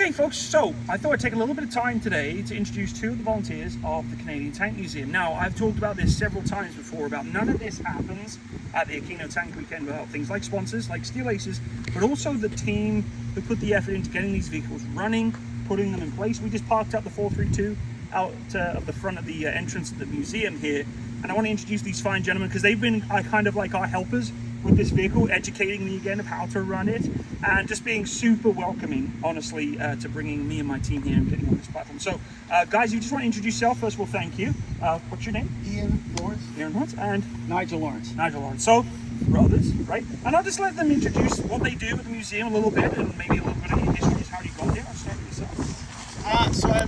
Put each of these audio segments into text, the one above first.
Okay, folks, so I thought I'd take a little bit of time today to introduce two of the volunteers of the Canadian Tank Museum. Now, I've talked about this several times before, about none of this happens at the Aquino Tank Weekend without things like sponsors, like Steel Aces, but also the team who put the effort into getting these vehicles running, putting them in place. We just parked up the 432 out of the front of the entrance of the museum here, and I want to introduce these fine gentlemen because they've been kind of like our helpers with this vehicle, educating me again of how to run it, and just being super welcoming, honestly, to bringing me and my team here and getting on this platform. So, guys, you just want to introduce yourself first of all. Thank you. What's your name? Ian Lawrence. Ian Lawrence. And Nigel Lawrence. Nigel Lawrence. So, brothers, right? And I'll just let them introduce what they do with the museum a little bit, and maybe a little bit of your history, how you got there. I'll start with yourself. So I'm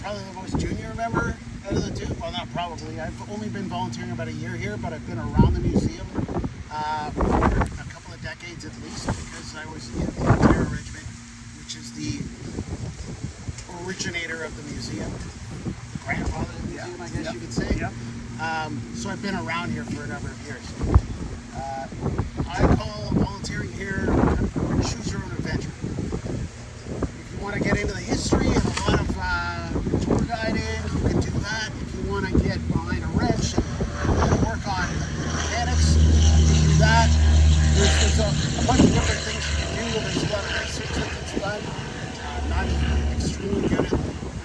probably the most junior member out of the two. Well, not probably. I've only been volunteering about a year here, but I've been around the museum for a couple of decades at least, because I was in the Ontario Regiment, which is the originator of the museum, the grandfather of the museum, I guess you could say. So I've been around here for a number of years. I call volunteering here choose your own adventure. If you want to get into the history and a lot of tour guiding, you can do that. If you want to get behind a wrench and work on mechanics, you can do that. There's a bunch of different things you can do. There's a lot of research that gets done. I'm extremely good at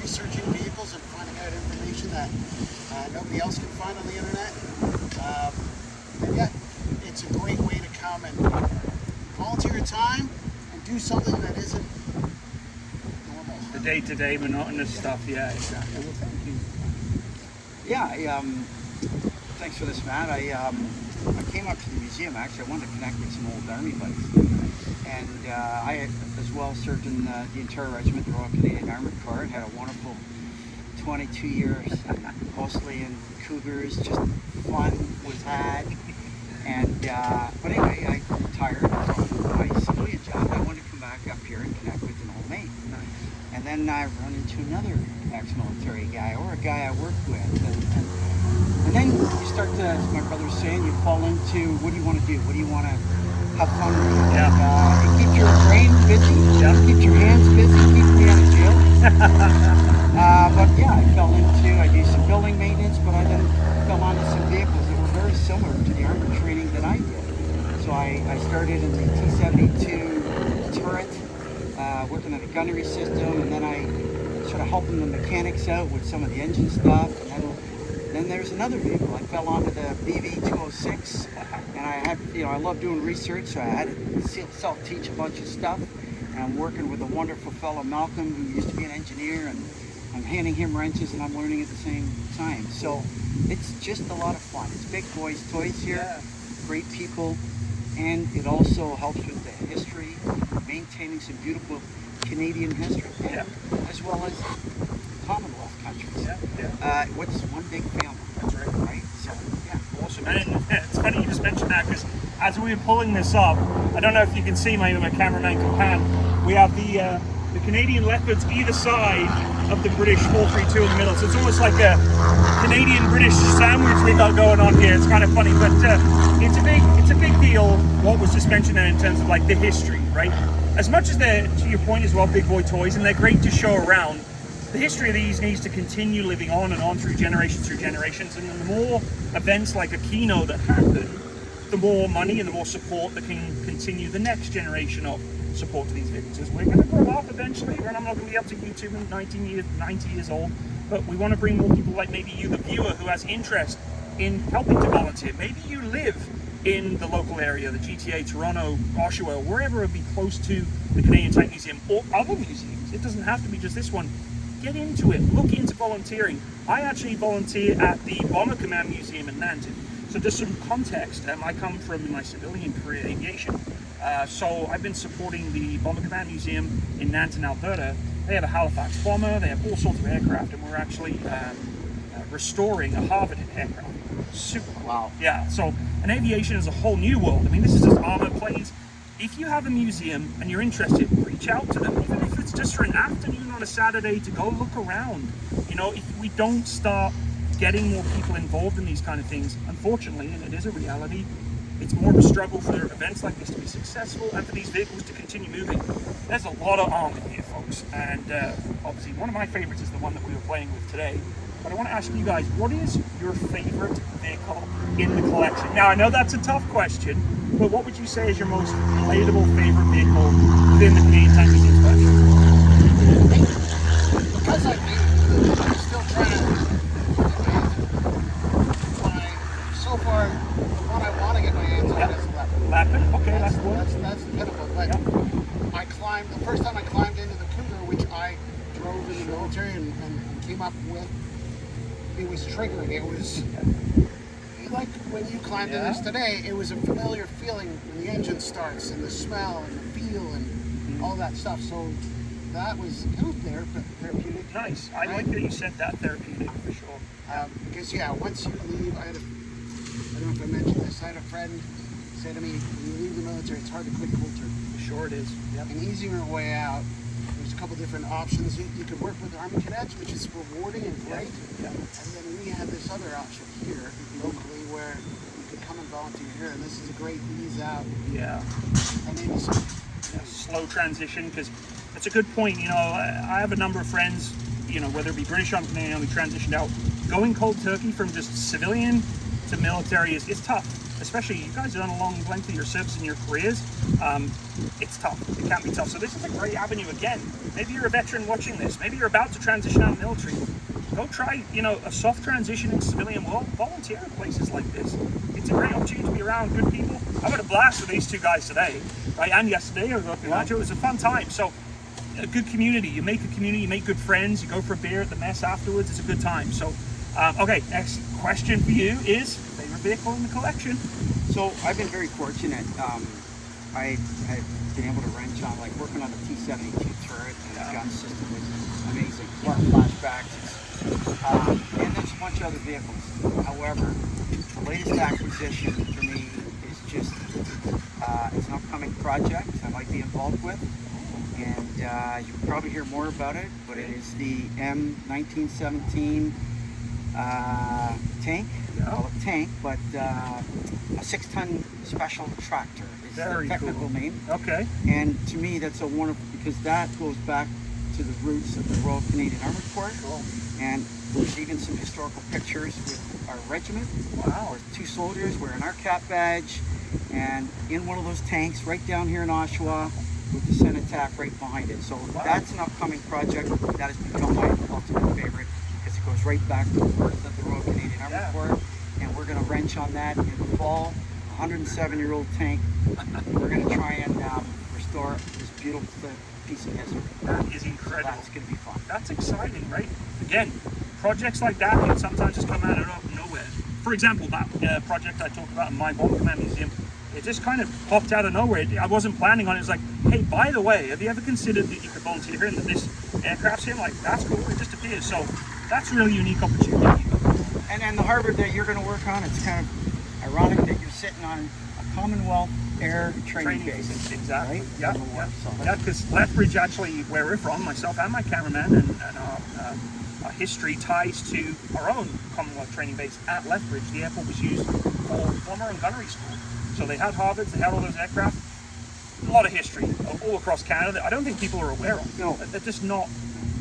researching vehicles and finding out information that nobody else can find on the internet. And yeah, it's a great way to come and volunteer your time and do something that isn't normal. The day-to-day monotonous stuff. Yeah, exactly. Well, thank you. Yeah, thanks for this, Matt. I came up to the museum. Actually, I wanted to connect with some old Army buddies. And I had as well served in the Ontario Regiment, the Royal Canadian Armored Corps, and had a wonderful 22 years, mostly in Cougars, just fun was had. And, but anyway, I retired from my civilian job. I wanted to come back up here and connect with an old mate. And then I run into another ex-military guy, or a guy I worked with. And then you start to, as my brother's saying, you fall into, what do you want to do? What do you want to have fun with? Yeah. And, it keeps your brain busy, keeps your hands busy, keeps me out of jail. But yeah, I do some building maintenance, but I then fell onto some vehicles that were very similar to the armor training that I did. So I started in the T-72 turret, working on a gunnery system, and then I sort of helping the mechanics out with some of the engine stuff. And then there's another vehicle. I fell onto the BV-206, and I had, I love doing research, so I had to self-teach a bunch of stuff. And I'm working with a wonderful fellow, Malcolm, who used to be an engineer, and I'm handing him wrenches and I'm learning at the same time. So it's just a lot of fun. It's big boys' toys here, great people, and it also helps with the history, maintaining some beautiful Canadian history, as well as Commonwealth countries. What's one big family? That's right. So, yeah. Awesome. And it's funny you just mentioned that, because as we were pulling this up, I don't know if you can see, maybe my cameraman can pan, we have the Canadian Leopards either side of the British 432 in the middle. So it's almost like a Canadian-British sandwich we got going on here. It's kind of funny, but it's a big deal what was just mentioned there in terms of like the history, right? As much as they're, to your point as well, big boy toys, and they're great to show around, the history of these needs to continue living on and on through generations, and the more events like Aquino that happen, the more money and the more support that can continue the next generation of support to these vehicles. We're going to grow up eventually, and I'm not going to be able to YouTube in 90 years old, but we want to bring more people like maybe you, the viewer, who has interest in helping to volunteer. Maybe you live in the local area, the GTA, Toronto, Oshawa, wherever would be close to the Canadian Tank Museum or other museums. It doesn't have to be just this one. Get into it, look into volunteering. I actually volunteer at the Bomber Command Museum in Nanton. So just some context, I come from my civilian career, aviation. So I've been supporting the Bomber Command Museum in Nanton, Alberta. They have a Halifax bomber, they have all sorts of aircraft, and we're actually restoring a Harvard aircraft. Super cool. Wow. Yeah, so, and aviation is a whole new world. I mean, this is just armor planes. If you have a museum and you're interested, reach out to them, even if it's just for an afternoon on a Saturday to go look around. If we don't start getting more people involved in these kind of things, unfortunately, and it is a reality, it's more of a struggle for events like this to be successful and for these vehicles to continue moving. There's a lot of armor here, folks. folks, and obviously one of my favorites is the one that we were playing with today. But I want to ask you guys, what is your favorite vehicle in the collection? Now, I know that's a tough question, but what would you say is your most relatable favorite vehicle within the Canadian Tank Museum's collection? Because I'm still trying to so far, the one I want to get my hands on is Leopard. Leopard, okay, that's one. That's the pinnacle. But I climbed, the first time I climbed into the Cougar, which I drove in the military and came up with, it was triggering. It was like when you climbed in this today, it was a familiar feeling when the engine starts and the smell and the feel and all that stuff. So that was there, but therapeutic. Nice. I like that you said that, therapeutic, for sure. Because once you leave, I don't know if I mentioned this, I had a friend say to me, when you leave the military, it's hard to quit cold turkey. For sure it is. Yep. And easing your way out, there's a couple different options. You could work with the Army Cadets, which is rewarding and great. Yeah. And then we have this other option here locally where you could come and volunteer here, and this is a great ease out. Yeah. I mean, it's Slow transition, because that's a good point. You know, I have a number of friends, you know, whether it be British or Canadian, we transitioned out. Going cold turkey from just civilian to military is tough. Especially you guys have done a long length of your service in your careers. It's tough. It can be tough. So this is a great avenue again. Maybe you're a veteran watching this. Maybe you're about to transition out of the military. Go try, you know, a soft transition in civilian world. Volunteer in places like this. It's a great opportunity to be around good people. I had a blast with these two guys today, right? And yesterday, it was a fun time. So a good community. You make a community. You make good friends. You go for a beer at the mess afterwards. It's a good time. So, okay, next question for you is favorite vehicle in the collection. So I've been very fortunate. I've been able to wrench on, like, working on the T-72 turret, and the gun system was amazing. A lot of flashbacks. And there's a bunch of other vehicles. However, the latest acquisition for me is just, it's an upcoming project I might be involved with. And you'll probably hear more about it, but it is the M1917 tank. Call it tank, but a 6-ton special tractor is Very the technical cool. name. Okay. And to me, that's a wonderful, because that goes back to the roots of the Royal Canadian Armored Corps. Cool. And there's even some historical pictures with our regiment. Wow. Or 2 soldiers wearing our cap badge, and in one of those tanks right down here in Oshawa with the cenotaph right behind it. So that's an upcoming project that has become my ultimate favorite, because it goes right back to the birth of the Royal Canadian Armored Corps. And we're going to wrench on that in the fall. 107-year-old tank. We're going to try and restore this beautiful piece of history. That is incredible. So that's going to be fun. That's exciting, right? Again, projects like that can sometimes just come out of nowhere. For example, that project I talked about in my Bomber Command Museum, it just kind of popped out of nowhere. I wasn't planning on it. It was like, hey, by the way, have you ever considered that you could volunteer here and that this aircraft's here? I'm like, that's cool. It just appears. So that's a really unique opportunity. And then the Harvard that you're going to work on, it's kind of ironic that you're sitting on a Commonwealth Air training base. Exactly. Right? Yeah, because Lethbridge, actually, where we're from, myself and my cameraman, and our history ties to our own Commonwealth training base at Lethbridge. The airport was used for bomber and gunnery school. So they had Harvards, they had all those aircraft. A lot of history all across Canada that I don't think people are aware of. No. They're just not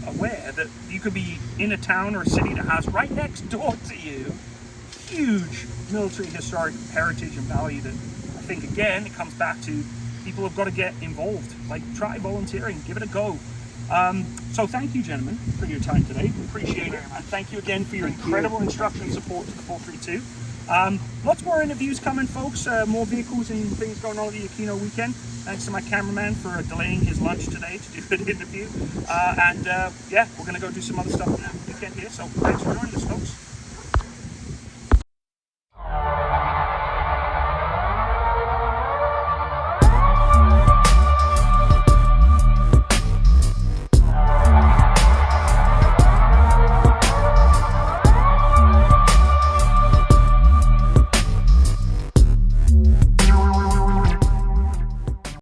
aware that you could be in a town or a city that has right next door to you huge military historic heritage and value that I think, again, it comes back to people have got to get involved. Like, try volunteering, give it a go. So thank you, gentlemen, for your time today. Appreciate it. And thank you again for your incredible instruction and support to the 432. Lots more interviews coming, folks. More vehicles and things going on at the Aquino weekend. Thanks to my cameraman for delaying his lunch today to do an interview. Yeah, we're going to go do some other stuff on the weekend here. So thanks for joining us, folks.